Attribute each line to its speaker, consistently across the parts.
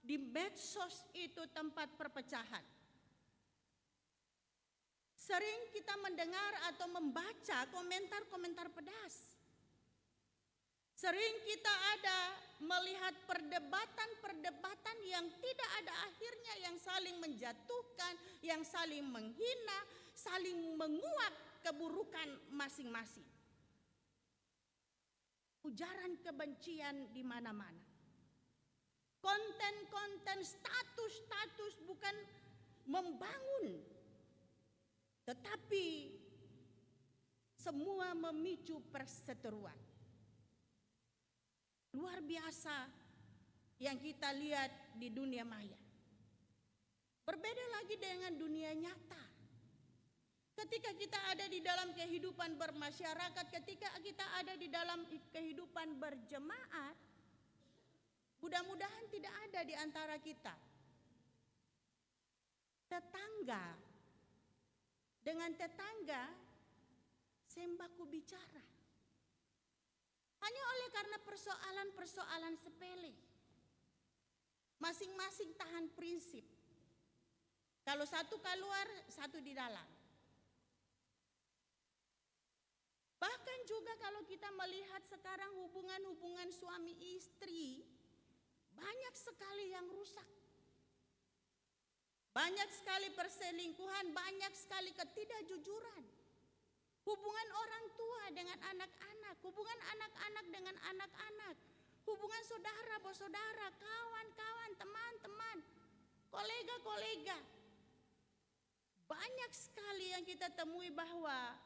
Speaker 1: di medsos itu tempat perpecahan. Sering kita mendengar atau membaca komentar-komentar pedas. Sering kita ada melihat perdebatan-perdebatan yang tidak ada akhirnya, yang saling menjatuhkan, yang saling menghina, saling menguak keburukan masing-masing. Ujaran kebencian di mana-mana. Konten-konten, status-status bukan membangun, tetapi semua memicu perseteruan. Luar biasa yang kita lihat di dunia maya. Berbeda lagi dengan dunia nyata. Ketika kita ada di dalam kehidupan bermasyarakat, ketika kita ada di dalam kehidupan berjemaat, mudah-mudahan tidak ada di antara kita tetangga dengan tetangga sembaku bicara. Hanya oleh karena persoalan-persoalan sepele. Masing-masing tahan prinsip. Kalau satu keluar, satu di dalam. Bahkan juga kalau kita melihat sekarang hubungan-hubungan suami istri, banyak sekali yang rusak. Banyak sekali perselingkuhan, banyak sekali ketidakjujuran. Hubungan orang tua dengan anak-anak, hubungan anak-anak dengan anak-anak, hubungan saudara bersaudara, kawan-kawan, teman-teman, kolega-kolega. Banyak sekali yang kita temui bahwa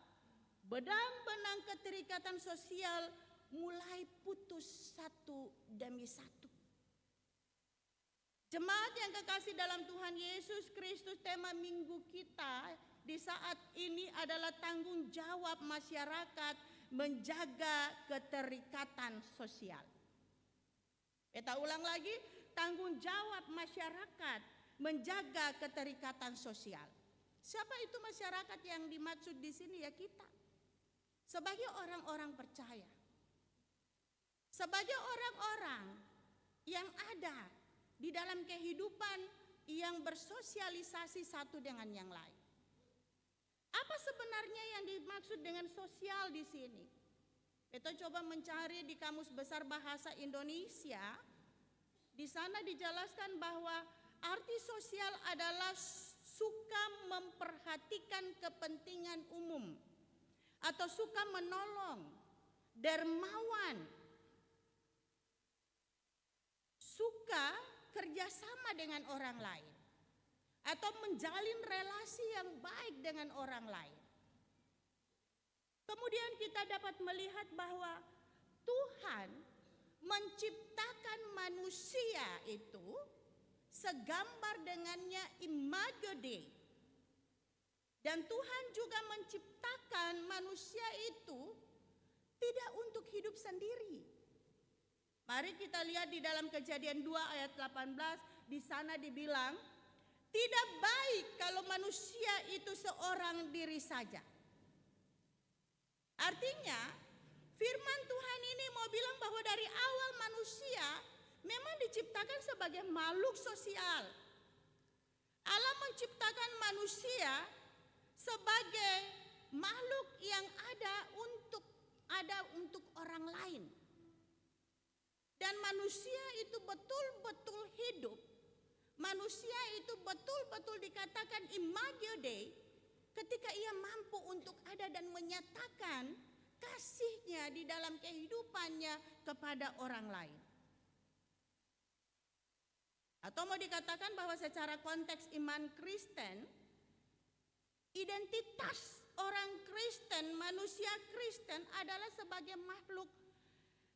Speaker 1: benang-benang keterikatan sosial mulai putus satu demi satu. Jemaat yang kekasih dalam Tuhan Yesus Kristus, tema minggu kita di saat ini adalah tanggung jawab masyarakat menjaga keterikatan sosial. Kita ulang lagi, tanggung jawab masyarakat menjaga keterikatan sosial. Siapa itu masyarakat yang dimaksud di sini? Ya kita. Sebagai orang-orang percaya. Sebagai orang-orang yang ada di dalam kehidupan yang bersosialisasi satu dengan yang lain. Apa sebenarnya yang dimaksud dengan sosial di sini? Kita coba mencari di Kamus Besar Bahasa Indonesia. Di sana dijelaskan bahwa arti sosial adalah suka memperhatikan kepentingan umum atau suka menolong, dermawan, suka kerjasama dengan orang lain, atau menjalin relasi yang baik dengan orang lain. Kemudian kita dapat melihat bahwa Tuhan menciptakan manusia itu segambar dengannya, imago Dei. Dan Tuhan juga menciptakan manusia itu tidak untuk hidup sendiri. Mari kita lihat di dalam Kejadian 2 ayat 18, di sana dibilang, tidak baik kalau manusia itu seorang diri saja. Artinya, firman Tuhan ini mau bilang bahwa dari awal manusia memang diciptakan sebagai makhluk sosial. Allah menciptakan manusia sebagai makhluk yang ada untuk orang lain. Dan manusia itu betul-betul hidup. Manusia itu betul-betul dikatakan imago Dei ketika ia mampu untuk ada dan menyatakan kasihnya di dalam kehidupannya kepada orang lain. Atau mau dikatakan bahwa secara konteks iman Kristen, identitas orang Kristen, manusia Kristen adalah sebagai makhluk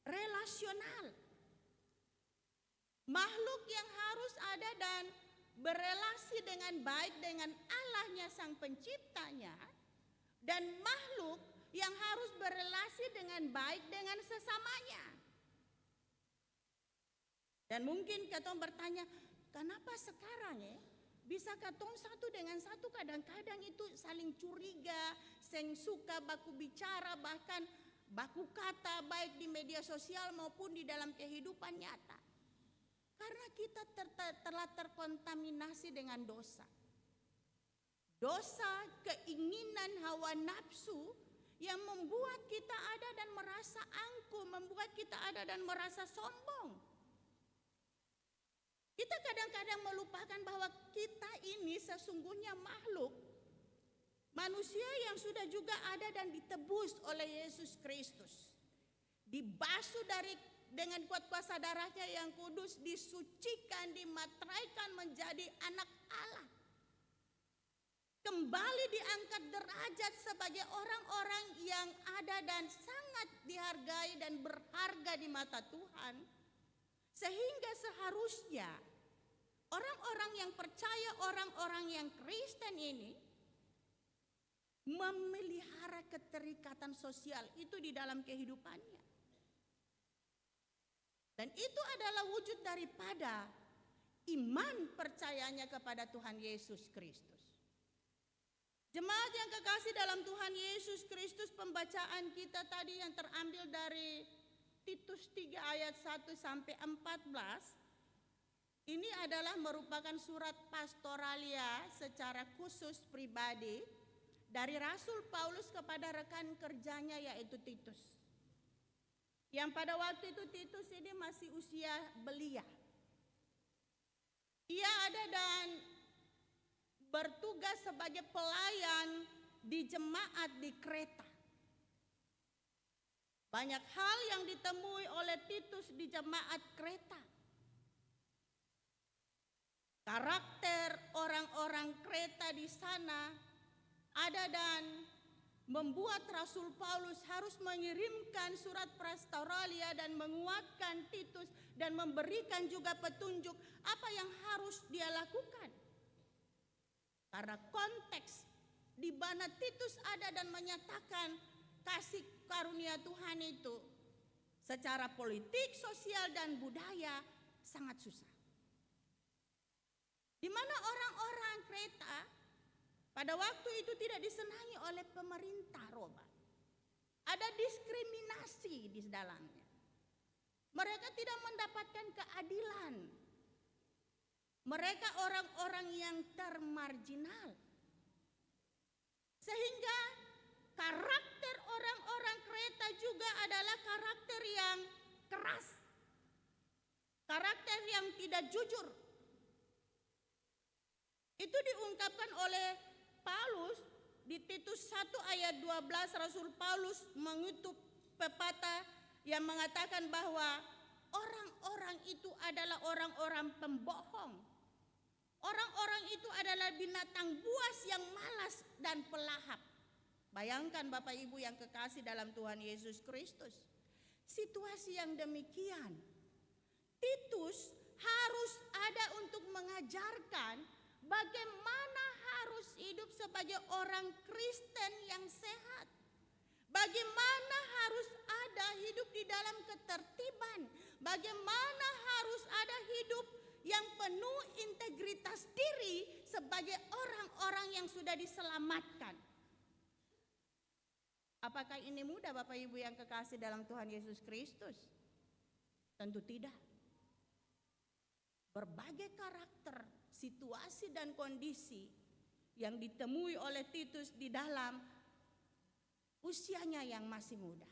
Speaker 1: relasional. Makhluk yang harus ada dan berelasi dengan baik dengan Allahnya sang penciptanya, dan makhluk yang harus berelasi dengan baik dengan sesamanya. Dan mungkin katong bertanya, kenapa sekarang bisa katong satu dengan satu kadang-kadang itu saling curiga, seng suka baku bicara, bahkan baku kata baik di media sosial maupun di dalam kehidupan nyata. Karena kita telah terkontaminasi dengan dosa. Dosa, keinginan, hawa nafsu yang membuat kita ada dan merasa angkuh, membuat kita ada dan merasa sombong. Kita kadang-kadang melupakan bahwa kita ini sesungguhnya makhluk manusia yang sudah juga ada dan ditebus oleh Yesus Kristus. Dibasuh dengan kuat kuasa darahnya yang kudus, disucikan, dimateraikan menjadi anak Allah. Kembali diangkat derajat sebagai orang-orang yang ada dan sangat dihargai dan berharga di mata Tuhan. Sehingga seharusnya orang-orang yang percaya, orang-orang yang Kristen ini memelihara keterikatan sosial itu di dalam kehidupannya. Dan itu adalah wujud daripada iman percayanya kepada Tuhan Yesus Kristus. Jemaat yang kekasih dalam Tuhan Yesus Kristus, pembacaan kita tadi yang terambil dari Titus 3 ayat 1 sampai 14. Ini adalah merupakan surat pastoralia secara khusus pribadi dari Rasul Paulus kepada rekan kerjanya yaitu Titus. Yang pada waktu itu Titus ini masih usia belia. Ia ada dan bertugas sebagai pelayan di jemaat di Kreta. Banyak hal yang ditemui oleh Titus di jemaat Kreta. Karakter orang-orang Kreta di sana ada dan membuat Rasul Paulus harus mengirimkan surat pastoralia dan menguatkan Titus dan memberikan juga petunjuk apa yang harus dia lakukan. Karena konteks di mana Titus ada dan menyatakan kasih karunia Tuhan itu secara politik, sosial, dan budaya sangat susah. Di mana orang-orang Kreta pada waktu itu tidak disenangi oleh pemerintah Roma. Ada diskriminasi di dalamnya. Mereka tidak mendapatkan keadilan. Mereka orang-orang yang termarginal. Sehingga karakter orang-orang Kreta juga adalah karakter yang keras. Karakter yang tidak jujur. Itu diungkapkan oleh Paulus di Titus 1 ayat 12. Rasul Paulus mengutuk pepatah yang mengatakan bahwa orang-orang itu adalah orang-orang pembohong. Orang-orang itu adalah binatang buas yang malas dan pelahap. Bayangkan Bapak Ibu yang kekasih dalam Tuhan Yesus Kristus. Situasi yang demikian, Titus harus ada untuk mengajarkan bagaimana harus hidup sebagai orang Kristen yang sehat. Bagaimana harus ada hidup di dalam ketertiban. Bagaimana harus ada hidup yang penuh integritas diri sebagai orang-orang yang sudah diselamatkan. Apakah ini mudah Bapak Ibu yang kekasih dalam Tuhan Yesus Kristus? Tentu tidak. Berbagai karakter, situasi dan kondisi yang ditemui oleh Titus di dalam usianya yang masih muda.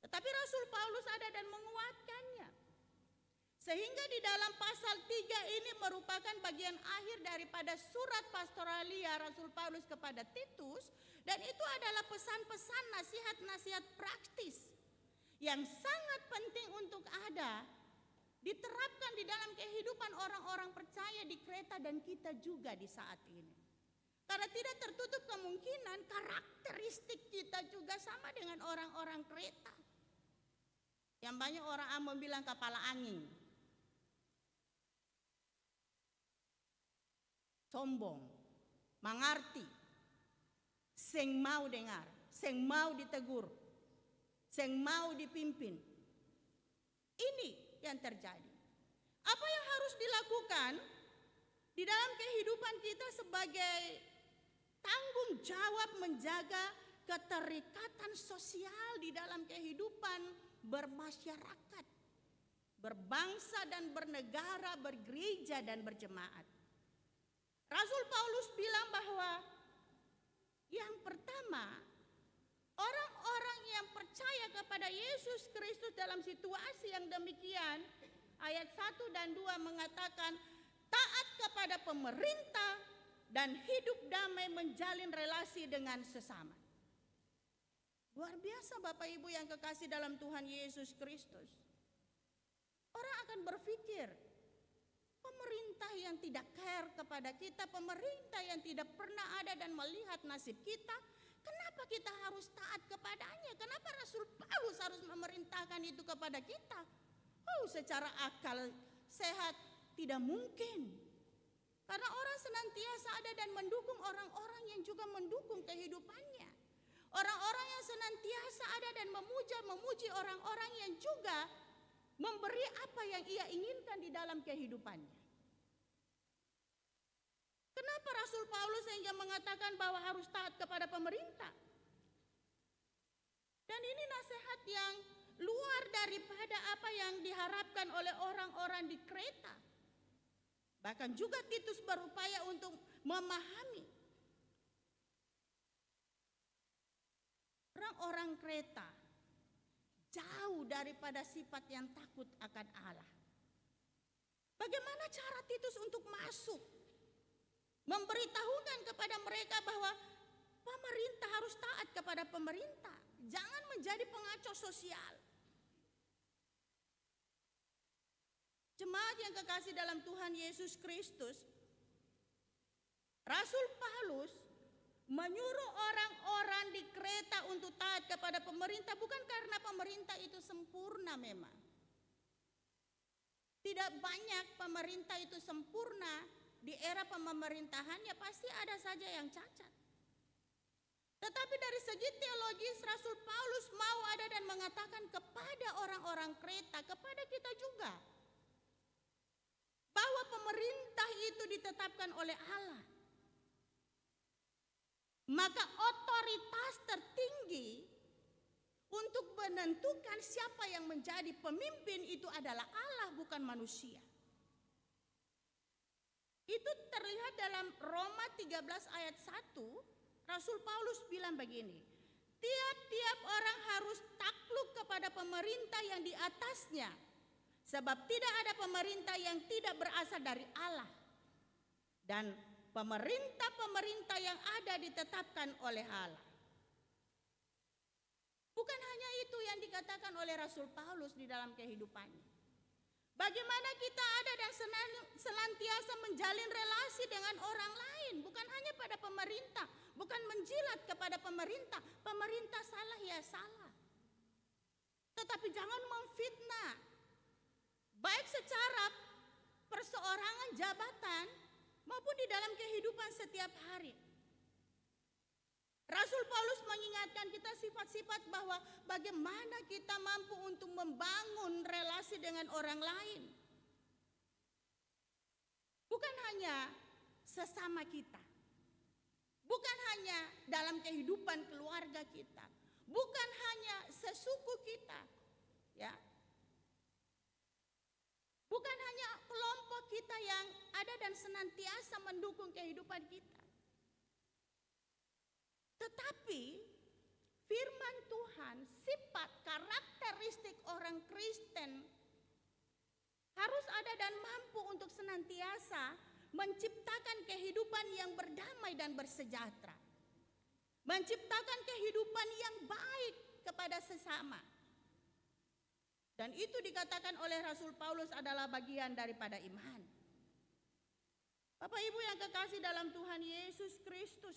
Speaker 1: Tetapi Rasul Paulus ada dan menguatkannya. Sehingga di dalam pasal 3 ini merupakan bagian akhir daripada surat pastoralia Rasul Paulus kepada Titus. Dan itu adalah pesan-pesan nasihat-nasihat praktis yang sangat penting untuk ada diterapkan di dalam kehidupan orang-orang percaya di Kreta dan kita juga di saat ini. Karena tidak tertutup kemungkinan karakteristik kita juga sama dengan orang-orang Kreta. Yang banyak orang bilang kepala angin. Sombong, mengerti, seng mau dengar, seng mau ditegur, seng mau dipimpin. Ini yang terjadi. Apa yang harus dilakukan di dalam kehidupan kita sebagai tanggung jawab menjaga keterikatan sosial di dalam kehidupan bermasyarakat. berbangsa dan bernegara, bergereja dan berjemaat. Rasul Paulus bilang bahwa yang pertama, orang-orang yang percaya kepada Yesus Kristus dalam situasi yang demikian, ayat 1 dan 2 mengatakan taat kepada pemerintah dan hidup damai menjalin relasi dengan sesama. Luar biasa Bapak Ibu yang kekasih dalam Tuhan Yesus Kristus. Orang akan berpikir, pemerintah yang tidak care kepada kita, pemerintah yang tidak pernah ada dan melihat nasib kita, kenapa kita harus taat kepadanya? Kenapa Rasul Paulus harus memerintahkan itu kepada kita? Oh, secara akal sehat tidak mungkin. Karena orang senantiasa ada dan mendukung orang-orang yang juga mendukung kehidupannya. Orang-orang yang senantiasa ada dan memuji orang-orang yang juga memberi apa yang ia inginkan di dalam kehidupannya. Kenapa Rasul Paulus sehingga mengatakan bahwa harus taat kepada pemerintah? Dan ini nasihat yang luar daripada apa yang diharapkan oleh orang-orang di Kreta. Bahkan juga Titus berupaya untuk memahami. Orang-orang Kreta jauh daripada sifat yang takut akan Allah. Bagaimana cara Titus untuk masuk? Memberitahukan kepada mereka bahwa pemerintah harus taat kepada pemerintah. Jangan menjadi pengacau sosial. Jemaat yang kekasih dalam Tuhan Yesus Kristus, Rasul Paulus menyuruh orang-orang di Kreta untuk taat kepada pemerintah bukan karena pemerintah itu sempurna memang. Tidak banyak pemerintah itu sempurna. Di era pemerintahannya pasti ada saja yang cacat. Tetapi dari segi teologis Rasul Paulus mau ada dan mengatakan kepada orang-orang Kreta, kepada kita juga, bahwa pemerintah itu ditetapkan oleh Allah. Maka otoritas tertinggi untuk menentukan siapa yang menjadi pemimpin itu adalah Allah, bukan manusia. Itu terlihat dalam Roma 13 ayat 1, Rasul Paulus bilang begini, tiap-tiap orang harus takluk kepada pemerintah yang di atasnya, sebab tidak ada pemerintah yang tidak berasal dari Allah. Dan pemerintah-pemerintah yang ada ditetapkan oleh Allah. Bukan hanya itu yang dikatakan oleh Rasul Paulus di dalam kehidupannya. Bagaimana kita ada dan senantiasa menjalin relasi dengan orang lain. Bukan hanya pada pemerintah. Bukan menjilat kepada pemerintah. Pemerintah salah ya salah. Tetapi jangan memfitnah. Baik secara perseorangan jabatan maupun di dalam kehidupan setiap hari. Rasul Paulus mengingatkan kita sifat-sifat bahwa bagaimana kita mampu untuk membangun relasi dengan orang lain. Bukan hanya sesama kita. Bukan hanya dalam kehidupan keluarga kita. Bukan hanya sesuku kita. Ya. Bukan hanya kelompok kita yang ada dan senantiasa mendukung kehidupan kita. Tetapi firman Tuhan, sifat karakteristik orang Kristen harus ada dan mampu untuk senantiasa menciptakan kehidupan yang berdamai dan bersejahtera. Menciptakan kehidupan yang baik kepada sesama. Dan itu dikatakan oleh Rasul Paulus adalah bagian daripada iman. Bapak Ibu yang kekasih dalam Tuhan Yesus Kristus,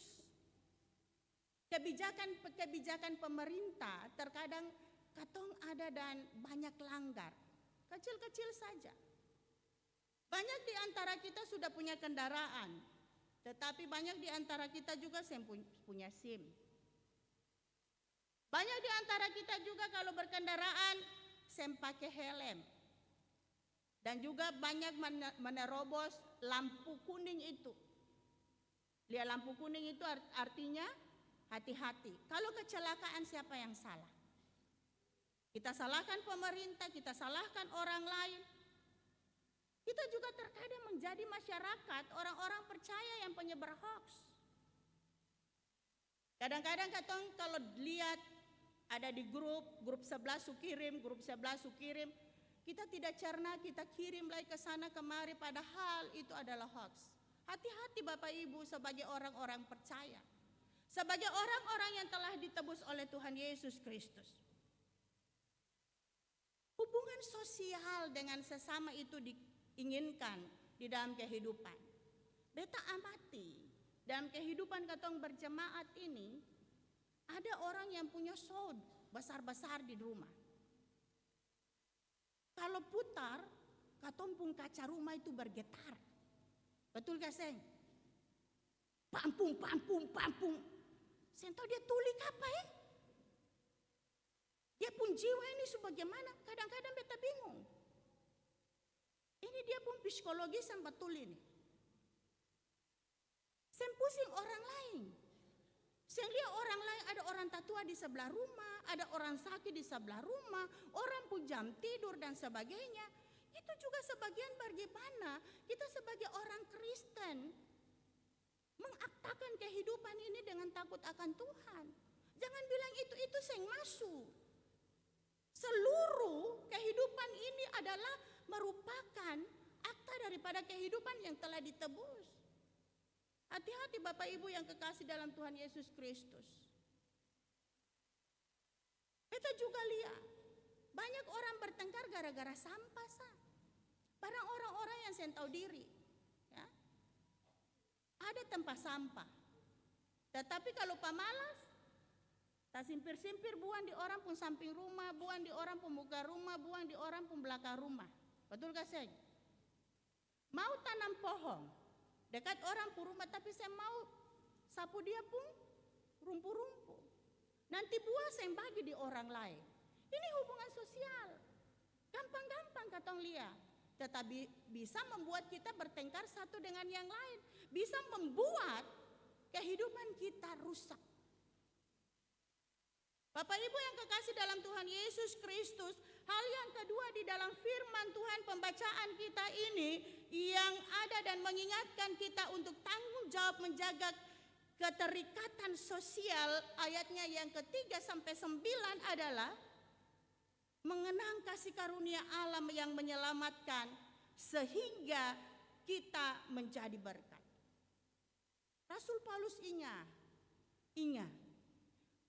Speaker 1: kebijakan pemerintah terkadang katong ada dan banyak langgar. Kecil-kecil saja. Banyak di antara kita sudah punya kendaraan. Tetapi banyak di antara kita juga punya SIM. Banyak di antara kita juga kalau berkendaraan pakai helm. Dan juga banyak menerobos lampu kuning itu. Lihat lampu kuning itu artinya hati-hati. Kalau kecelakaan siapa yang salah? Kita salahkan pemerintah, kita salahkan orang lain. Kita juga terkadang menjadi masyarakat orang-orang percaya yang penyebar hoax. Kadang-kadang katong kalau lihat ada di grup sebelah su kirim, grup sebelah su kirim, kita tidak cerna, kita kirim lagi ke sana kemari, padahal itu adalah hoax. Hati-hati Bapak Ibu sebagai orang-orang percaya, sebagai orang-orang yang telah ditebus oleh Tuhan Yesus Kristus. Hubungan sosial dengan sesama itu diinginkan di dalam kehidupan. Beta amati dalam kehidupan katong berjemaat ini, ada orang yang punya saud besar-besar di rumah. Kalau putar, katong pun kaca rumah itu bergetar. Betul gak Seng? Pampung. Seng tahu dia tulik apa ya? Dia pun jiwa ini sebagaimana, kadang-kadang beta bingung. Ini dia pun psikologis yang betul ini. Seng pusing orang lain. Seng lihat orang lain, ada orang tatua di sebelah rumah, ada orang sakit di sebelah rumah, orang pun jam tidur dan sebagainya. Itu juga sebagian bagaimana kita sebagai orang Kristen mengaktakan kehidupan ini dengan takut akan Tuhan. Jangan bilang itu seng masuk. Seluruh kehidupan ini adalah merupakan akta daripada kehidupan yang telah ditebus. Hati-hati Bapak Ibu yang kekasih dalam Tuhan Yesus Kristus. Kita juga lihat banyak orang bertengkar gara-gara sampah sah. Barang orang-orang yang sen tahu diri, ya. Ada tempat sampah. Tetapi kalau pamalas, tak simpir-simpir buang di orang pun samping rumah, buang di orang pun muka rumah, buang di orang pun belakang rumah. Betul gak Seng? Mau tanam pohon dekat orang pun rumah, tapi saya mau sapu dia pun rumpu-rumpu. Nanti buah saya bagi di orang lain. Ini hubungan sosial. Gampang-gampang katong lihat. Tetapi bisa membuat kita bertengkar satu dengan yang lain. Bisa membuat kehidupan kita rusak. Bapak Ibu yang kekasih dalam Tuhan Yesus Kristus, hal yang kedua di dalam firman Tuhan pembacaan kita ini yang ada dan mengingatkan kita untuk tanggung jawab menjaga keterikatan sosial, ayatnya yang ketiga sampai 9 adalah mengenang kasih karunia Allah yang menyelamatkan sehingga kita menjadi berkat. Rasul Paulus ingat,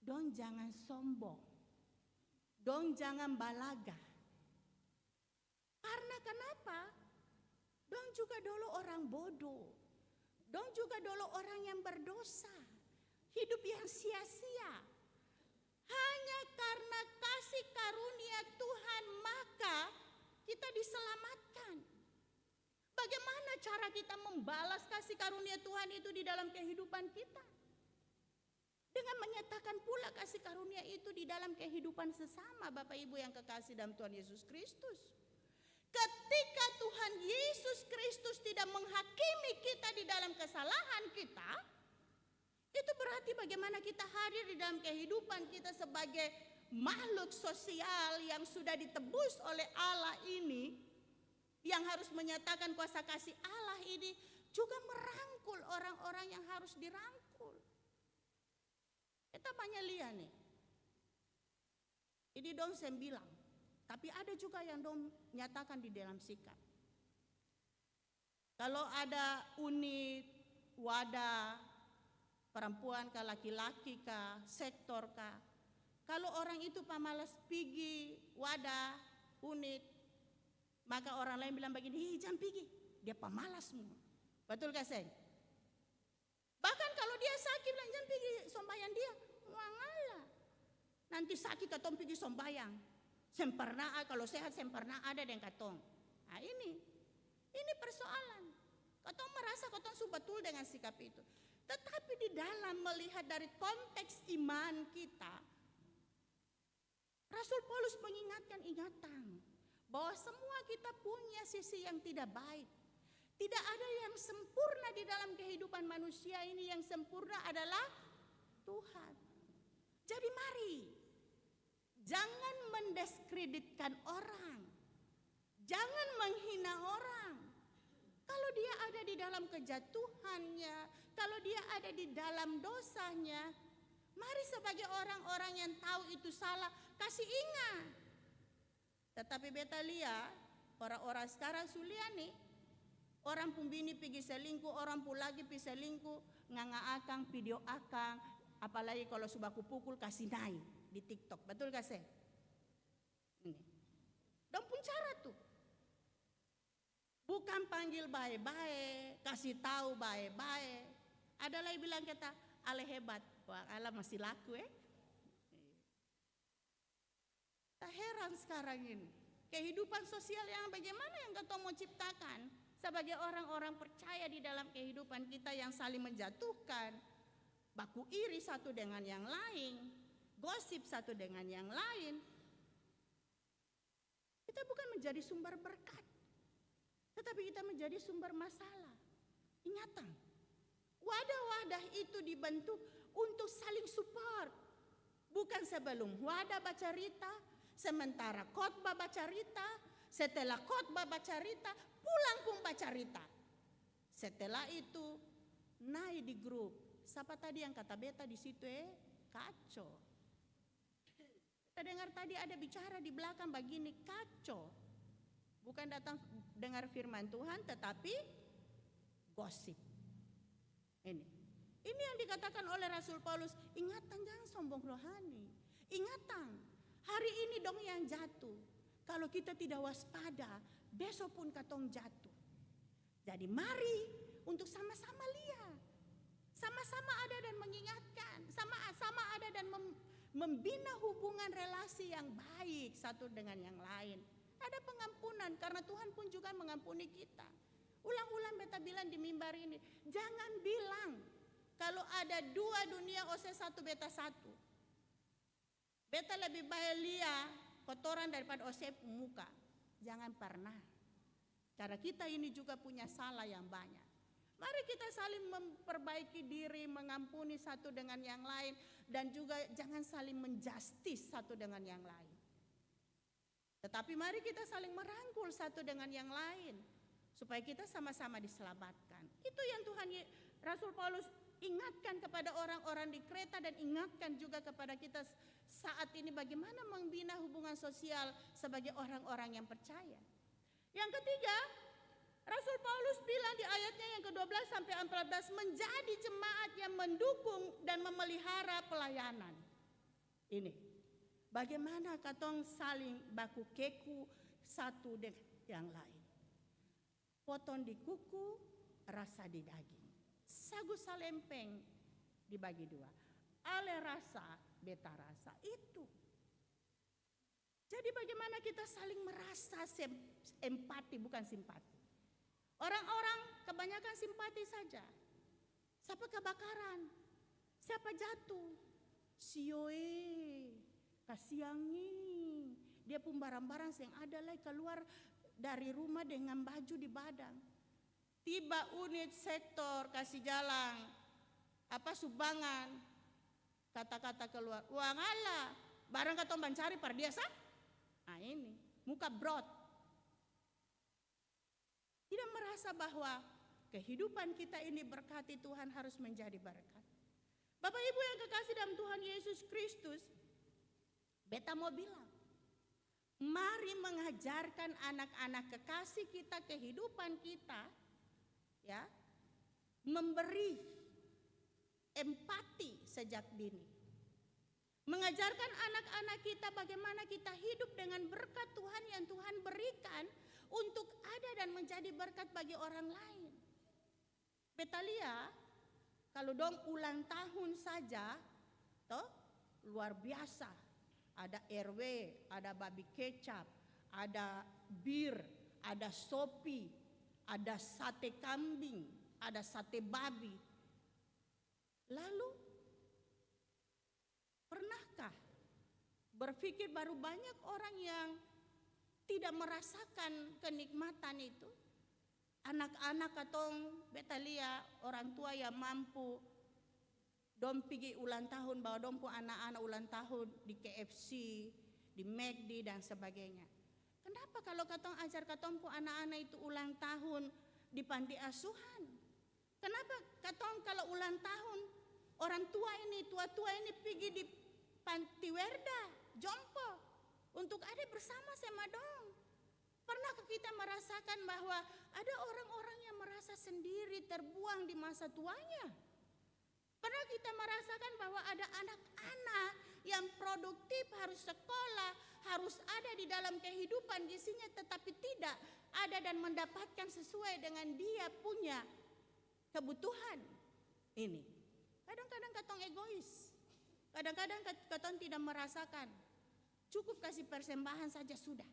Speaker 1: dong jangan sombong, dong jangan balaga. Karena kenapa? Dong juga dulu orang bodoh, dong juga dulu orang yang berdosa, hidup yang sia-sia. Hanya karena kasih karunia Tuhan maka kita diselamatkan. Bagaimana cara kita membalas kasih karunia Tuhan itu di dalam kehidupan kita? Dengan menyatakan pula kasih karunia itu di dalam kehidupan sesama Bapak Ibu yang kekasih dalam Tuhan Yesus Kristus. Ketika Tuhan Yesus Kristus tidak menghakimi kita di dalam kesalahan kita, itu berarti bagaimana kita hadir di dalam kehidupan kita sebagai makhluk sosial yang sudah ditebus oleh Allah ini, yang harus menyatakan kuasa kasih Allah ini, juga merangkul orang-orang yang harus dirangkul. Kita banyak lihat nih, ini dong saya bilang, tapi ada juga yang dong nyatakan di dalam sikap. Kalau ada unit, wadah, perempuan kah, laki-laki kah, sektor kah, kalau orang itu pamalas pergi wadah, unit, maka orang lain bilang begini, jangan pergi, dia pemalas semua. Betul gak Seng? Bahkan kalau dia sakit bilang jangan pergi sombayang dia, wangalah. Nanti sakit katong pergi sombayang. Sempurna, kalau sehat sempurna ada dengan katong. Nah ini persoalan. Katong merasa katong su betul dengan sikap itu. Tetapi di dalam melihat dari konteks iman kita, Rasul Paulus mengingatkan bahwa semua kita punya sisi yang tidak baik. Tidak ada yang sempurna di dalam kehidupan manusia ini, yang sempurna adalah Tuhan. Jadi mari Jangan mendiskreditkan orang. Jangan menghina orang. Kalau dia ada di dalam kejatuhannya, kalau dia ada di dalam dosanya, mari sebagai orang-orang yang tahu itu salah, kasih ingat. Tetapi beta lihat, orang-orang sekarang suliani, orang pun bini pergi selingkuh, orang pun lagi pergi selingkuh, nganga akang, video akang, apalagi kalau sudah kupukul kasih naik di TikTok. Betul gak sih? Ini. Dan pun cara tuh. Bukan panggil baik-baik, kasih tahu baik-baik. Ada lagi bilang kita, ale hebat. Wah, ala masih laku Tak heran sekarang ini. Kehidupan sosial yang bagaimana yang kita mau ciptakan sebagai orang-orang percaya di dalam kehidupan kita yang saling menjatuhkan, baku iri satu dengan yang lain, gosip satu dengan yang lain. Kita bukan menjadi sumber berkat, tetapi kita menjadi sumber masalah. Ingatan, wadah-wadah itu dibentuk untuk saling support. Bukan sebelum wadah baca rita, sementara khotbah baca rita, setelah khotbah baca rita, pulang pun baca rita. Setelah itu naik di grup. Siapa tadi yang kata beta di situ kacau. Kita dengar tadi ada bicara di belakang begini, kacau. Bukan datang dengar firman Tuhan, tetapi gosip. Ini yang dikatakan oleh Rasul Paulus, ingatan jangan sombong rohani. Ingatan, hari ini dong yang jatuh. Kalau kita tidak waspada, besok pun katong jatuh. Jadi mari untuk sama-sama lihat. Sama-sama ada dan mengingatkan. Sama-sama ada dan membina hubungan relasi yang baik satu dengan yang lain. Ada pengampunan karena Tuhan pun juga mengampuni kita. Ulang-ulang beta bilang di mimbar ini, jangan bilang kalau ada dua dunia ose satu beta satu. Beta lebih baik lihat kotoran daripada ose muka. Jangan pernah. Karena kita ini juga punya salah yang banyak. Mari kita saling memperbaiki diri, mengampuni satu dengan yang lain, dan juga jangan saling menjustis satu dengan yang lain. Tetapi mari kita saling merangkul satu dengan yang lain supaya kita sama-sama diselamatkan. Itu yang Tuhan Rasul Paulus ingatkan kepada orang-orang di Kreta dan ingatkan juga kepada kita saat ini bagaimana membina hubungan sosial sebagai orang-orang yang percaya. Yang ketiga, Rasul Paulus bilang di ayatnya yang ke-12 sampai 14, menjadi jemaat yang mendukung dan memelihara pelayanan. Ini. Bagaimana katong saling baku keku satu dengan yang lain. Potong di kuku, rasa di daging. Sagu salempeng dibagi dua. Ale rasa, beta rasa. Itu. Jadi bagaimana kita saling merasa empati bukan simpati. Orang-orang kebanyakan simpati saja. Siapa kebakaran? Siapa jatuh? Sioe. Kasiangi, dia pun barang-barang yang ada lah keluar dari rumah dengan baju di badan. Tiba unit sektor kasih jalan, sumbangan, kata-kata keluar, uang Allah, barang katong mencari par dia sah. Nah ini, muka brot. Tidak merasa bahwa kehidupan kita ini berkati Tuhan harus menjadi berkat. Bapak Ibu yang kekasih dalam Tuhan Yesus Kristus, beta mau bilang, mari mengajarkan anak-anak kekasih kita, kehidupan kita, ya, memberi empati sejak dini. Mengajarkan anak-anak kita bagaimana kita hidup dengan berkat Tuhan yang Tuhan berikan untuk ada dan menjadi berkat bagi orang lain. Beta lihat, kalau dong ulang tahun saja, toh luar biasa. Ada RW, ada babi kecap, ada bir, ada sopi, ada sate kambing, ada sate babi. Lalu, pernahkah berpikir baru banyak orang yang tidak merasakan kenikmatan itu? Anak-anak katong beta lihat orang tua yang mampu dom pergi ulang tahun bawa dom pu anak-anak ulang tahun di KFC, di McD dan sebagainya. Kenapa kalau katong ajar katong pu anak-anak itu ulang tahun di panti asuhan? Kenapa katong kalau ulang tahun orang tua-tua ini pergi di panti werda, jompo untuk ada bersama sama dong? Pernahkah kita merasakan bahwa ada orang-orang yang merasa sendiri terbuang di masa tuanya? Pernah kita merasakan bahwa ada anak-anak yang produktif harus sekolah, harus ada di dalam kehidupan gizinya tetapi tidak ada dan mendapatkan sesuai dengan dia punya kebutuhan ini. Kadang-kadang katong egois, kadang-kadang katong tidak merasakan, cukup kasih persembahan saja sudah.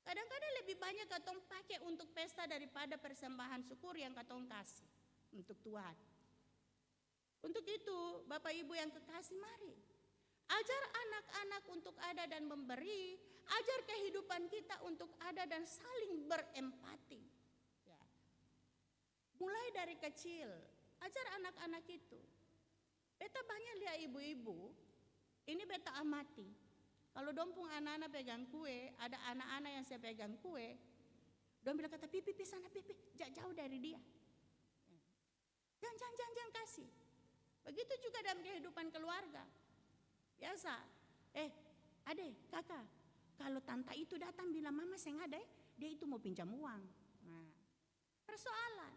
Speaker 1: Kadang-kadang lebih banyak katong pakai untuk pesta daripada persembahan syukur yang katong kasih untuk Tuhan. Untuk itu, Bapak Ibu yang kekasih, mari ajar anak-anak untuk ada dan memberi, ajar kehidupan kita untuk ada dan saling berempati. Ya. Mulai dari kecil, ajar anak-anak itu. Beta banyak lihat ibu-ibu, ini beta amati. Kalau dompung anak-anak pegang kue, ada anak-anak yang saya pegang kue, dom bilang kata pipi sana pipi, jauh dari dia. Jangan kasih. Begitu juga dalam kehidupan keluarga. Biasa, ade, kakak, kalau tante itu datang bilang mama saya ada, dia itu mau pinjam uang. Nah, persoalan.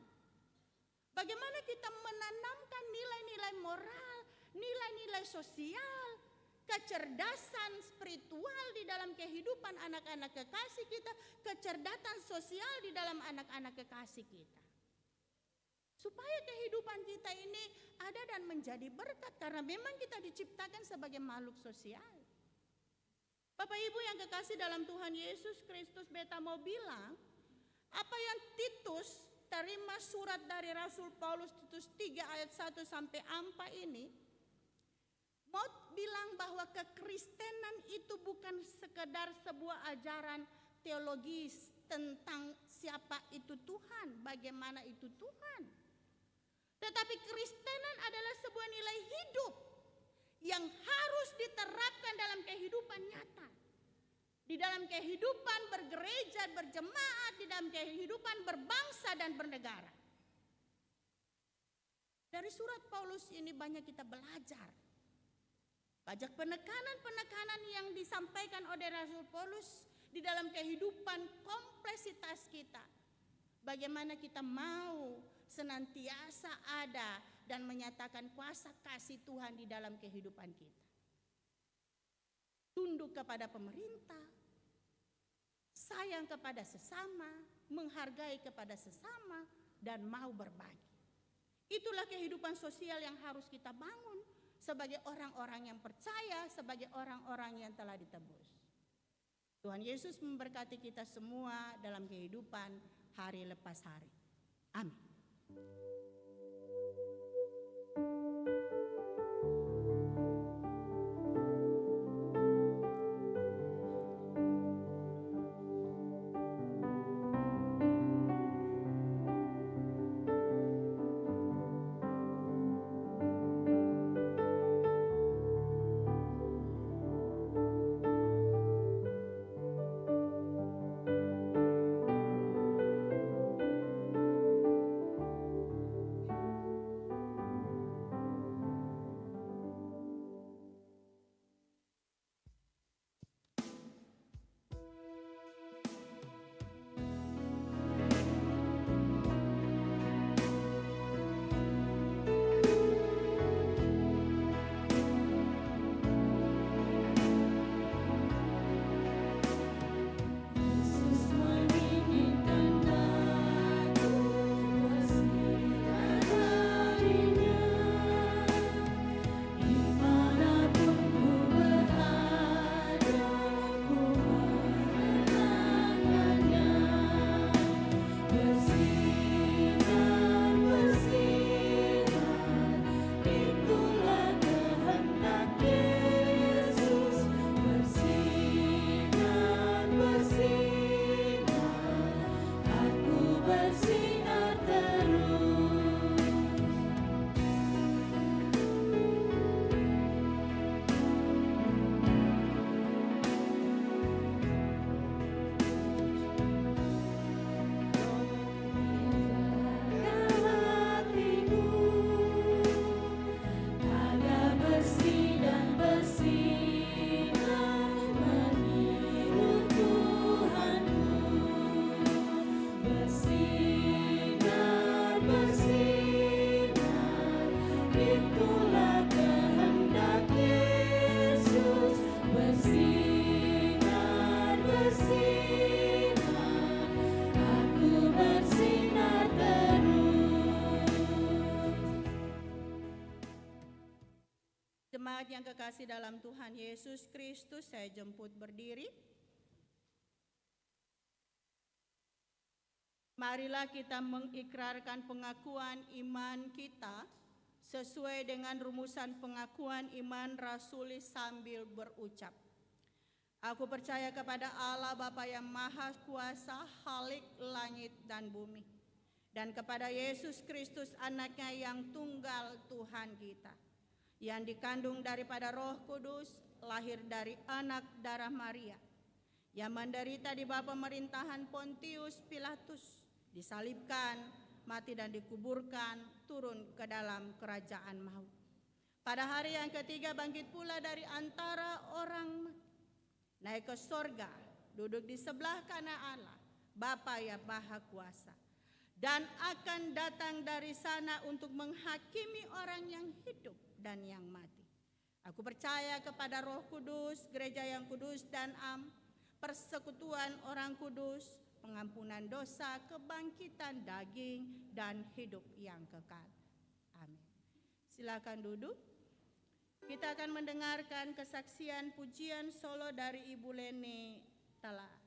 Speaker 1: Bagaimana kita menanamkan nilai-nilai moral, nilai-nilai sosial, kecerdasan spiritual di dalam kehidupan anak-anak kekasih kita, kecerdasan sosial di dalam anak-anak kekasih kita. Supaya kehidupan kita ini ada dan menjadi berkat karena memang kita diciptakan sebagai makhluk sosial. Bapak Ibu yang kekasih dalam Tuhan Yesus Kristus, beta mau bilang apa yang Titus terima surat dari Rasul Paulus, Titus 3 ayat 1 sampai 4 ini, mau bilang bahwa kekristenan itu bukan sekedar sebuah ajaran teologis tentang siapa itu Tuhan, bagaimana itu Tuhan. Tetapi Kristenan adalah sebuah nilai hidup yang harus diterapkan dalam kehidupan nyata. Di dalam kehidupan bergereja, berjemaat, di dalam kehidupan berbangsa dan bernegara. Dari surat Paulus ini banyak kita belajar. Banyak penekanan-penekanan yang disampaikan oleh Rasul Paulus di dalam kehidupan kompleksitas kita. Bagaimana kita mau senantiasa ada dan menyatakan kuasa kasih Tuhan di dalam kehidupan kita. Tunduk kepada pemerintah, sayang kepada sesama, menghargai kepada sesama, dan mau berbagi. Itulah kehidupan sosial yang harus kita bangun sebagai orang-orang yang percaya, sebagai orang-orang yang telah ditebus. Tuhan Yesus memberkati kita semua dalam kehidupan hari lepas hari. Amin. yang kekasih dalam Tuhan Yesus Kristus, saya jemput berdiri. Marilah kita mengikrarkan pengakuan iman kita sesuai dengan rumusan pengakuan iman rasuli sambil berucap. Aku percaya kepada Allah Bapa yang Maha Kuasa, Khalik langit dan bumi, dan kepada Yesus Kristus anaknya yang tunggal Tuhan kita, yang dikandung daripada Roh Kudus, lahir dari anak darah Maria, yang menderita di bawah pemerintahan Pontius Pilatus, disalibkan, mati dan dikuburkan, turun ke dalam kerajaan maut. Pada hari yang ketiga bangkit pula dari antara orang mati, naik ke sorga, duduk di sebelah kanan Allah, Bapa yang Maha Kuasa, dan akan datang dari sana untuk menghakimi orang yang hidup dan yang mati. Aku percaya kepada Roh Kudus, gereja yang kudus dan am, persekutuan orang kudus, pengampunan dosa, kebangkitan daging, dan hidup yang kekal. Amin. Silakan duduk. Kita akan mendengarkan kesaksian pujian solo dari Ibu Leni Talaatu.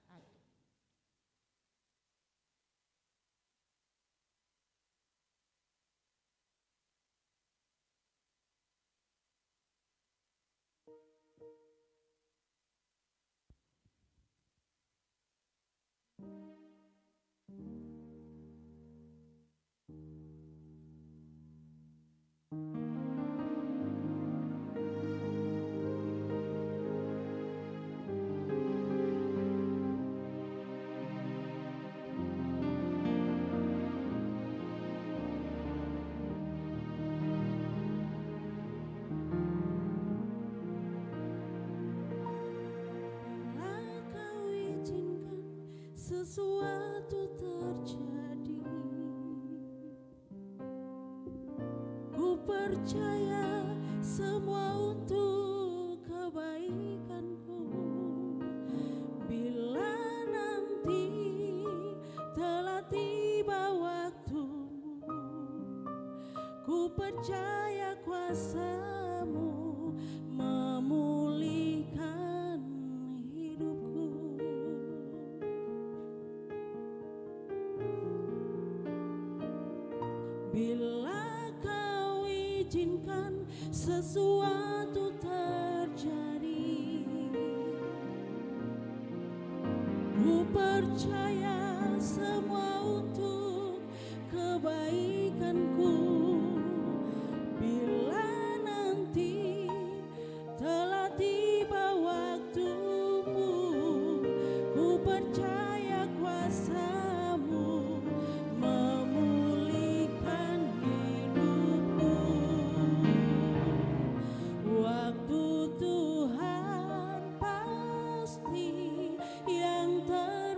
Speaker 2: Sesuatu terjadi, ku percaya semua untuk kebaikanku. Bila nanti telah tiba waktumu, ku percaya kuasa-Mu memulihkan hidupku. Bila Kau izinkan sesuatu terjadi, ku percaya semua untuk kebaikanku. Bila nanti telah tiba waktumu, ku percaya kuasa-Mu memulihkan hidupku. Waktu Tuhan pasti yang terbaik.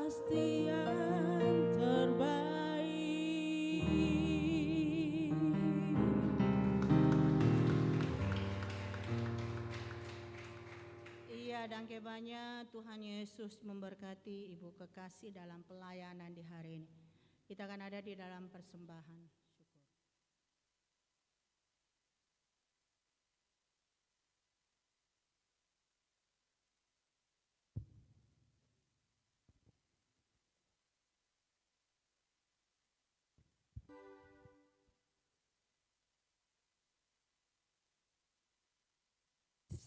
Speaker 2: kepastian terbaik.
Speaker 1: Iya, dan banyak Tuhan Yesus memberkati Ibu kekasih dalam pelayanan di hari ini. Kita akan ada di dalam persembahan syukur.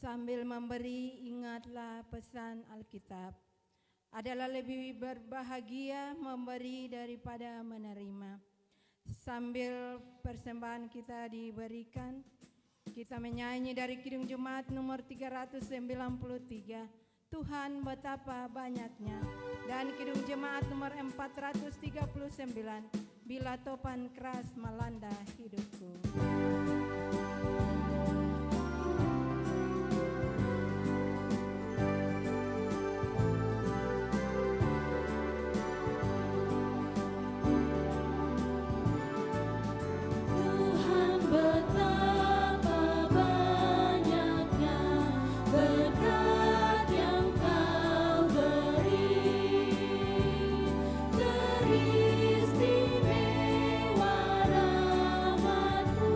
Speaker 3: Sambil memberi, ingatlah pesan Alkitab. Adalah lebih berbahagia memberi daripada menerima. Sambil persembahan kita diberikan, kita menyanyi dari Kidung Jemaat nomor 393, Tuhan betapa banyaknya. Dan Kidung Jemaat nomor 439, Bila topan keras melanda hidupku.
Speaker 2: Teristimewa rahmat-Mu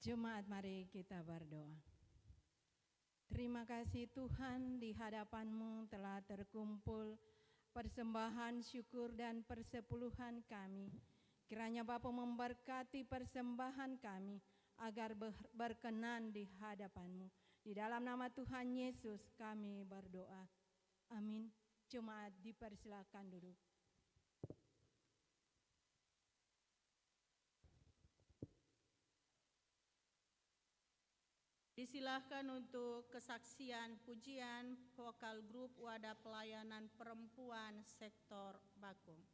Speaker 3: Jemaat, mari kita berdoa. Terima kasih Tuhan, di hadapan-Mu telah terkumpul persembahan syukur dan persepuluhan kami. Kiranya Bapa memberkati persembahan kami agar berkenan di hadapan-Mu. Di dalam nama Tuhan Yesus kami berdoa. Amin. Jemaat dipersilakan duduk.
Speaker 1: Disilahkan untuk kesaksian pujian vokal grup Wadah Pelayanan Perempuan Sektor Bakung.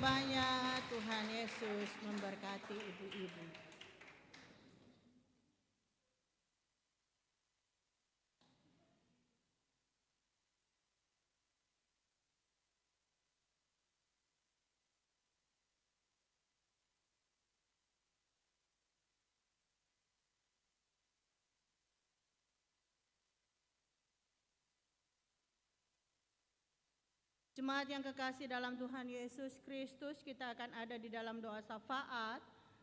Speaker 1: banyak. Tuhan Yesus memberkati ibu-ibu. Jemaat yang kekasih dalam Tuhan Yesus Kristus, kita akan ada di dalam doa syafaat,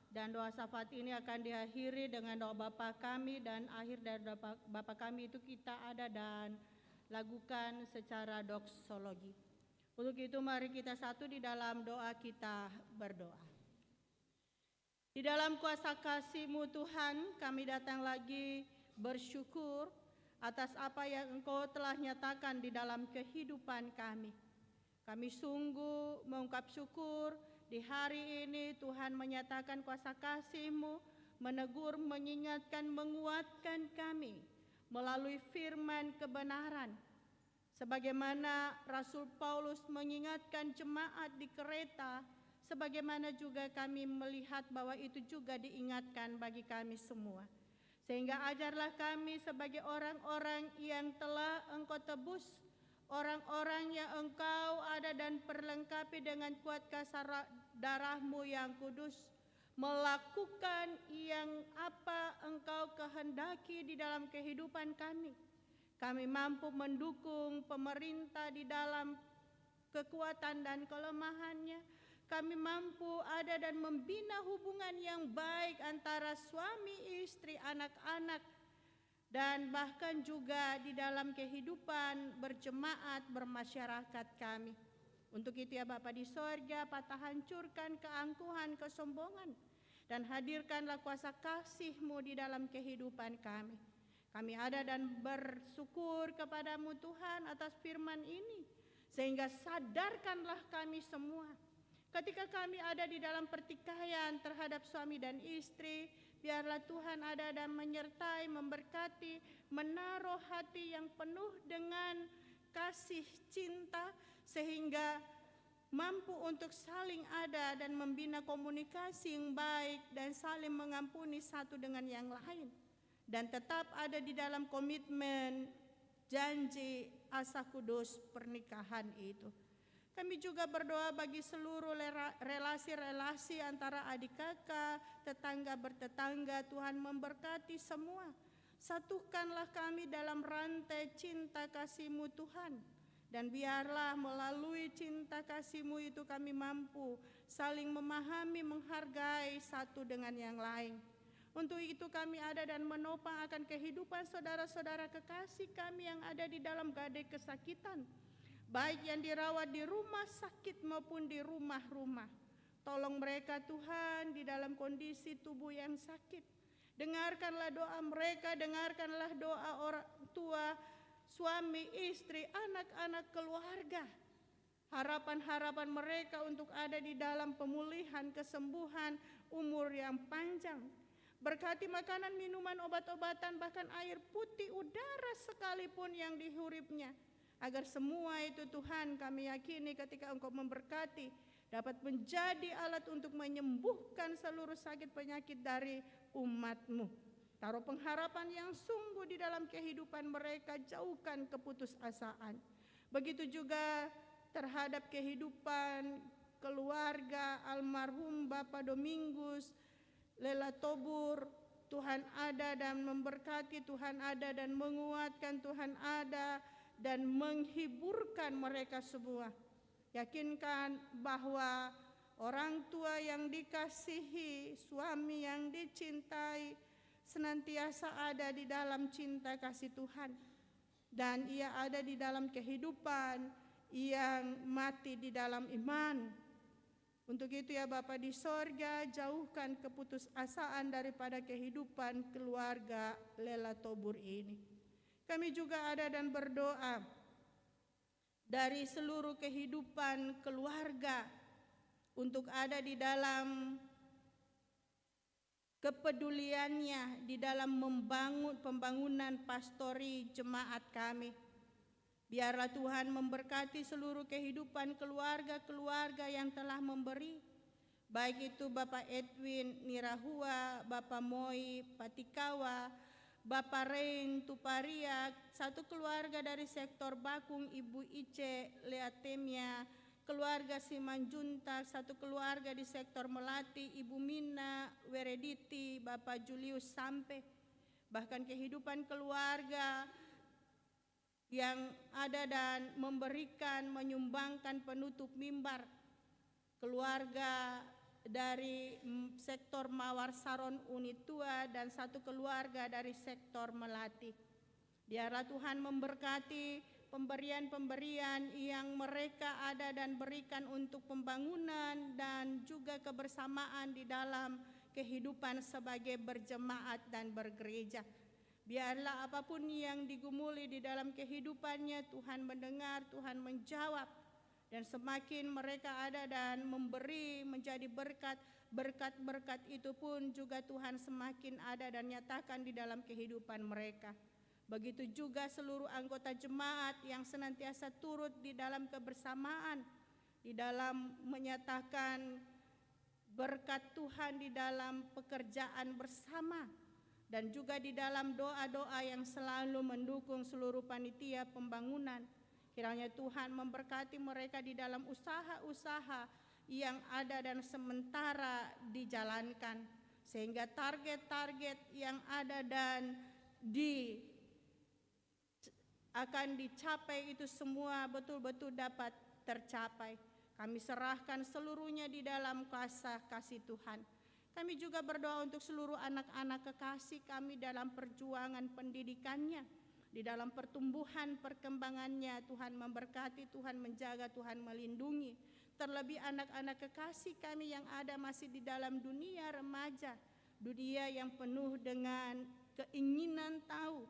Speaker 1: dan doa syafaat ini akan diakhiri dengan doa Bapa kami, dan akhir dari doa Bapa kami itu kita ada dan lakukan secara doksologi. Untuk itu mari kita satu di dalam doa kita berdoa. Di dalam kuasa kasih-Mu Tuhan, kami datang lagi bersyukur atas apa yang Engkau telah nyatakan di dalam kehidupan kami. Kami sungguh mengungkap syukur di hari ini Tuhan menyatakan kuasa kasih-Mu, menegur, mengingatkan, menguatkan kami melalui firman kebenaran. Sebagaimana Rasul Paulus mengingatkan jemaat di Kreta, sebagaimana juga kami melihat bahwa itu juga diingatkan bagi kami semua. Sehingga ajarlah kami sebagai orang-orang yang telah Engkau tebus, orang-orang yang Engkau ada dan perlengkapi dengan kuat kasar darah-Mu yang kudus, melakukan yang apa Engkau kehendaki di dalam kehidupan kami. Kami mampu mendukung pemerintah di dalam kekuatan dan kelemahannya. Kami mampu ada dan membina hubungan yang baik antara suami, istri, anak-anak, dan bahkan juga di dalam kehidupan berjemaat, bermasyarakat kami. Untuk itu ya Bapa di sorga, patah hancurkan keangkuhan, kesombongan, dan hadirkanlah kuasa kasih-Mu di dalam kehidupan kami. Kami ada dan bersyukur kepadamu Tuhan atas firman ini, sehingga sadarkanlah kami semua. Ketika kami ada di dalam pertikaian terhadap suami dan istri, biarlah Tuhan ada dan menyertai, memberkati, menaruh hati yang penuh dengan kasih cinta, sehingga mampu untuk saling ada dan membina komunikasi yang baik dan saling mengampuni satu dengan yang lain. Dan tetap ada di dalam komitmen janji asa kudus pernikahan itu. Kami juga berdoa bagi seluruh relasi-relasi antara adik kakak, tetangga bertetangga. Tuhan memberkati semua. Satukanlah kami dalam rantai cinta kasih-Mu Tuhan. Dan biarlah melalui cinta kasih-Mu itu kami mampu saling memahami, menghargai satu dengan yang lain. Untuk itu kami ada dan menopang akan kehidupan saudara-saudara kekasih kami yang ada di dalam gadai kesakitan, baik yang dirawat di rumah sakit maupun di rumah-rumah. Tolong mereka Tuhan di dalam kondisi tubuh yang sakit. Dengarkanlah doa mereka, dengarkanlah doa orang tua, suami, istri, anak-anak, keluarga. Harapan-harapan mereka untuk ada di dalam pemulihan, kesembuhan, umur yang panjang. Berkati makanan, minuman, obat-obatan, bahkan air putih, udara sekalipun yang dihuripnya. Agar semua itu Tuhan kami yakini ketika Engkau memberkati, dapat menjadi alat untuk menyembuhkan seluruh sakit penyakit dari umat-Mu. Taruh pengharapan yang sungguh di dalam kehidupan mereka, jauhkan keputusasaan. Begitu juga terhadap kehidupan keluarga almarhum Bapak Domingus Lela Tobur. Tuhan ada dan memberkati, Tuhan ada dan menguatkan, Tuhan ada dan menghiburkan mereka semua. Yakinkan bahwa orang tua yang dikasihi, suami yang dicintai, senantiasa ada di dalam cinta kasih Tuhan. Dan ia ada di dalam kehidupan yang mati di dalam iman. Untuk itu ya Bapa di sorga, jauhkan keputusasaan daripada kehidupan keluarga Lela Tobur ini. Kami juga ada dan berdoa dari seluruh kehidupan keluarga untuk ada di dalam kepeduliannya di dalam membangun pembangunan pastori jemaat kami. Biarlah Tuhan memberkati seluruh kehidupan keluarga-keluarga yang telah memberi, baik itu Bapak Edwin Nirahua, Bapak Moi Patikawa, Bapak Rein Tuparia, satu keluarga dari sektor Bakung, Ibu Ice Leatemia, keluarga Simanjuntak, satu keluarga di sektor Melati, Ibu Mina Werediti, Bapak Julius Sampe, bahkan kehidupan keluarga yang ada dan memberikan, menyumbangkan penutup mimbar, keluarga dari sektor Mawar Saron Unitua dan satu keluarga dari sektor Melati. Biarlah Tuhan memberkati pemberian-pemberian yang mereka ada dan berikan untuk pembangunan dan juga kebersamaan di dalam kehidupan sebagai berjemaat dan bergereja. Biarlah apapun yang digumuli di dalam kehidupannya, Tuhan mendengar, Tuhan menjawab. Dan semakin mereka ada dan memberi menjadi berkat, berkat-berkat itu pun juga Tuhan semakin ada dan nyatakan di dalam kehidupan mereka. Begitu juga seluruh anggota jemaat yang senantiasa turut di dalam kebersamaan, di dalam menyatakan berkat Tuhan di dalam pekerjaan bersama, dan juga di dalam doa-doa yang selalu mendukung seluruh panitia pembangunan. Kiranya Tuhan memberkati mereka di dalam usaha-usaha yang ada dan sementara dijalankan, sehingga target-target yang ada dan akan dicapai itu semua betul-betul dapat tercapai. Kami serahkan seluruhnya di dalam kuasa kasih Tuhan. Kami juga berdoa untuk seluruh anak-anak kekasih kami dalam perjuangan pendidikannya, di dalam pertumbuhan perkembangannya. Tuhan memberkati, Tuhan menjaga, Tuhan melindungi. Terlebih anak-anak kekasih kami yang ada masih di dalam dunia remaja, dunia yang penuh dengan keinginan tahu.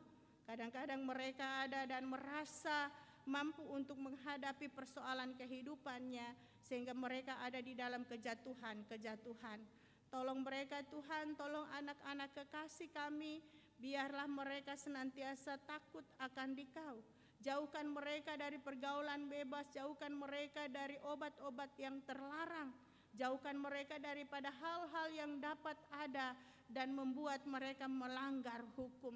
Speaker 1: Kadang-kadang mereka ada dan merasa mampu untuk menghadapi persoalan kehidupannya, sehingga mereka ada di dalam kejatuhan. Tolong mereka Tuhan, tolong anak-anak kekasih kami, biarlah mereka senantiasa takut akan Dikau. Jauhkan mereka dari pergaulan bebas, jauhkan mereka dari obat-obat yang terlarang, jauhkan mereka daripada hal-hal yang dapat ada dan membuat mereka melanggar hukum.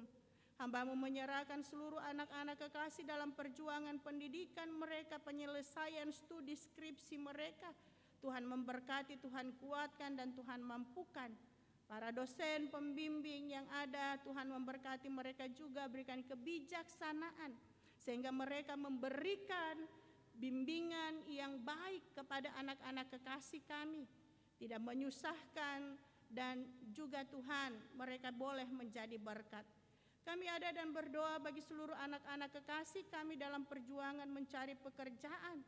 Speaker 1: Hamba-Mu menyerahkan seluruh anak-anak kekasih dalam perjuangan pendidikan mereka, penyelesaian studi skripsi mereka. Tuhan memberkati, Tuhan kuatkan, dan Tuhan mampukan. Para dosen pembimbing yang ada, Tuhan memberkati mereka juga, berikan kebijaksanaan sehingga mereka memberikan bimbingan yang baik kepada anak-anak kekasih kami, tidak menyusahkan, dan juga Tuhan mereka boleh menjadi berkat. Kami ada dan berdoa bagi seluruh anak-anak kekasih kami dalam perjuangan mencari pekerjaan.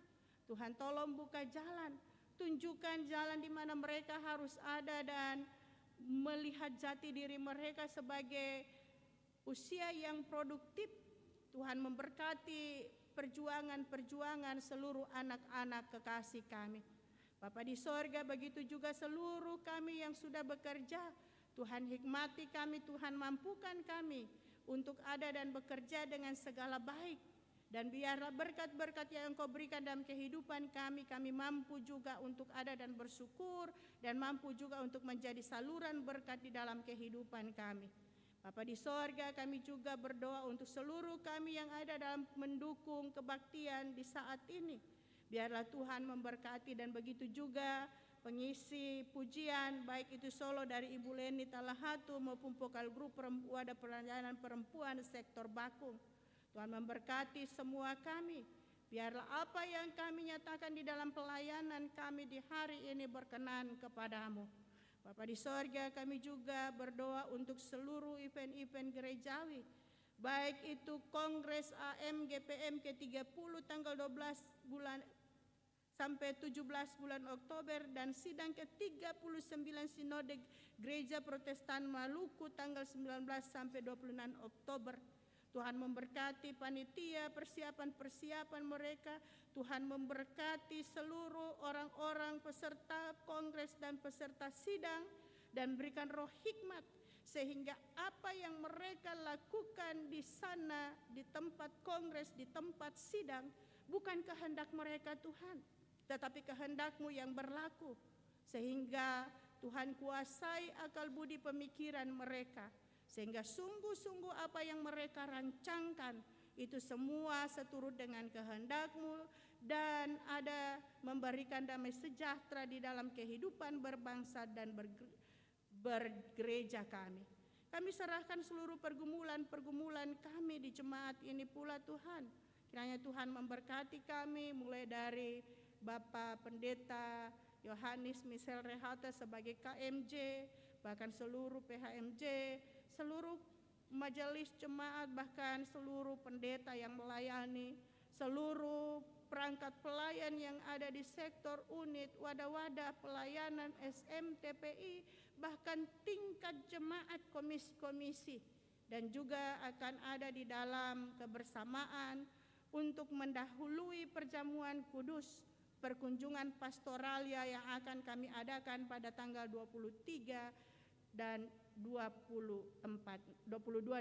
Speaker 1: Tuhan tolong buka jalan, tunjukkan jalan di mana mereka harus ada dan melihat jati diri mereka sebagai usia yang produktif. Tuhan memberkati perjuangan-perjuangan seluruh anak-anak kekasih kami. Bapa di sorga, begitu juga seluruh kami yang sudah bekerja. Tuhan hikmati kami, Tuhan mampukan kami untuk ada dan bekerja dengan segala baik. Dan biarlah berkat-berkat yang Engkau berikan dalam kehidupan kami, kami mampu juga untuk ada dan bersyukur, dan mampu juga untuk menjadi saluran berkat di dalam kehidupan kami. Bapa di sorga, kami juga berdoa untuk seluruh kami yang ada dalam mendukung kebaktian di saat ini. Biarlah Tuhan memberkati, dan begitu juga pengisi pujian, baik itu solo dari Ibu Leni Talahatu maupun vokal grup Wadah Pelayanan Perempuan sektor Bakung. Tuhan memberkati semua kami. Biarlah apa yang kami nyatakan di dalam pelayanan kami di hari ini berkenan kepadamu. Bapa di sorga, kami juga berdoa untuk seluruh event-event gerejawi, baik itu Kongres AM GPM ke-30 tanggal 12 bulan sampai 17 bulan Oktober, dan sidang ke-39 Sinode Gereja Protestan Maluku tanggal 19 sampai 26 Oktober. Tuhan memberkati panitia, persiapan-persiapan mereka. Tuhan memberkati seluruh orang-orang peserta kongres dan peserta sidang, dan berikan roh hikmat sehingga apa yang mereka lakukan di sana, di tempat kongres, di tempat sidang, bukan kehendak mereka Tuhan, tetapi kehendak-Mu yang berlaku, sehingga Tuhan kuasai akal budi pemikiran mereka, sehingga sungguh-sungguh apa yang mereka rancangkan itu semua seturut dengan kehendak-Mu dan ada memberikan damai sejahtera di dalam kehidupan berbangsa dan bergereja kami. Kami serahkan seluruh pergumulan kami di jemaat ini pula Tuhan. Kiranya Tuhan memberkati kami mulai dari Bapak Pendeta Yohanes Michel Rehata sebagai KMJ, bahkan seluruh PHMJ, seluruh majelis jemaat, bahkan seluruh pendeta yang melayani, seluruh perangkat pelayan yang ada di sektor unit, wadah-wadah pelayanan SMTPI, bahkan tingkat jemaat komisi-komisi, dan juga akan ada di dalam kebersamaan untuk mendahului perjamuan kudus, perkunjungan pastoralia yang akan kami adakan pada tanggal 23 dan 22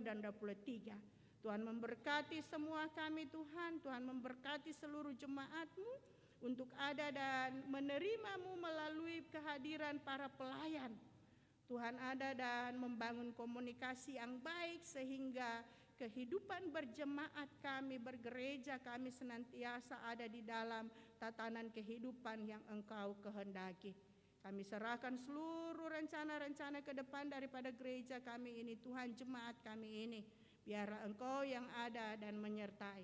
Speaker 1: dan 23. Tuhan memberkati semua kami Tuhan, Tuhan memberkati seluruh jemaat-Mu untuk ada dan menerimamu melalui kehadiran para pelayan. Tuhan ada dan membangun komunikasi yang baik sehingga kehidupan berjemaat kami, bergereja kami senantiasa ada di dalam tatanan kehidupan yang Engkau kehendaki. Kami serahkan seluruh rencana-rencana ke depan daripada gereja kami ini, Tuhan, jemaat kami ini. Biarlah Engkau yang ada dan menyertai.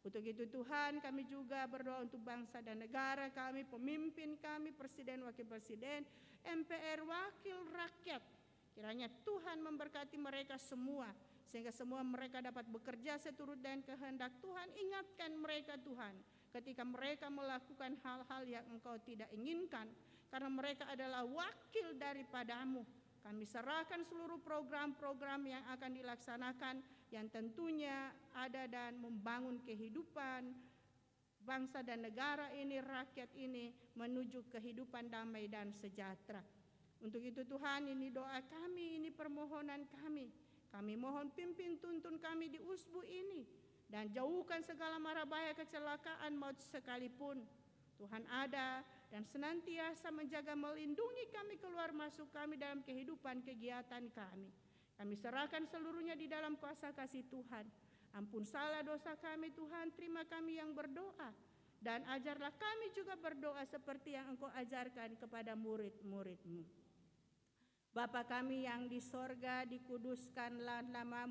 Speaker 1: Untuk itu Tuhan, kami juga berdoa untuk bangsa dan negara kami, pemimpin kami, presiden, wakil presiden, MPR, wakil rakyat. Kiranya Tuhan memberkati mereka semua, sehingga semua mereka dapat bekerja seturut dengan kehendak Tuhan. Ingatkan mereka Tuhan, ketika mereka melakukan hal-hal yang Engkau tidak inginkan, karena mereka adalah wakil daripada-Mu. Kami serahkan seluruh program-program yang akan dilaksanakan, yang tentunya ada dan membangun kehidupan bangsa dan negara ini, rakyat ini, menuju kehidupan damai dan sejahtera. Untuk itu Tuhan, ini doa kami, ini permohonan kami. Kami mohon pimpin tuntun kami di usbu ini, dan jauhkan segala mara bahaya, kecelakaan, maut sekalipun. Tuhan ada dan senantiasa menjaga melindungi kami keluar masuk kami dalam kehidupan kegiatan kami. Kami serahkan seluruhnya di dalam kuasa kasih Tuhan. Ampun salah dosa kami Tuhan, terima kami yang berdoa, dan ajarlah kami juga berdoa seperti yang Engkau ajarkan kepada murid-murid-Mu. Bapa kami yang di sorga, dikuduskanlah nama-Mu.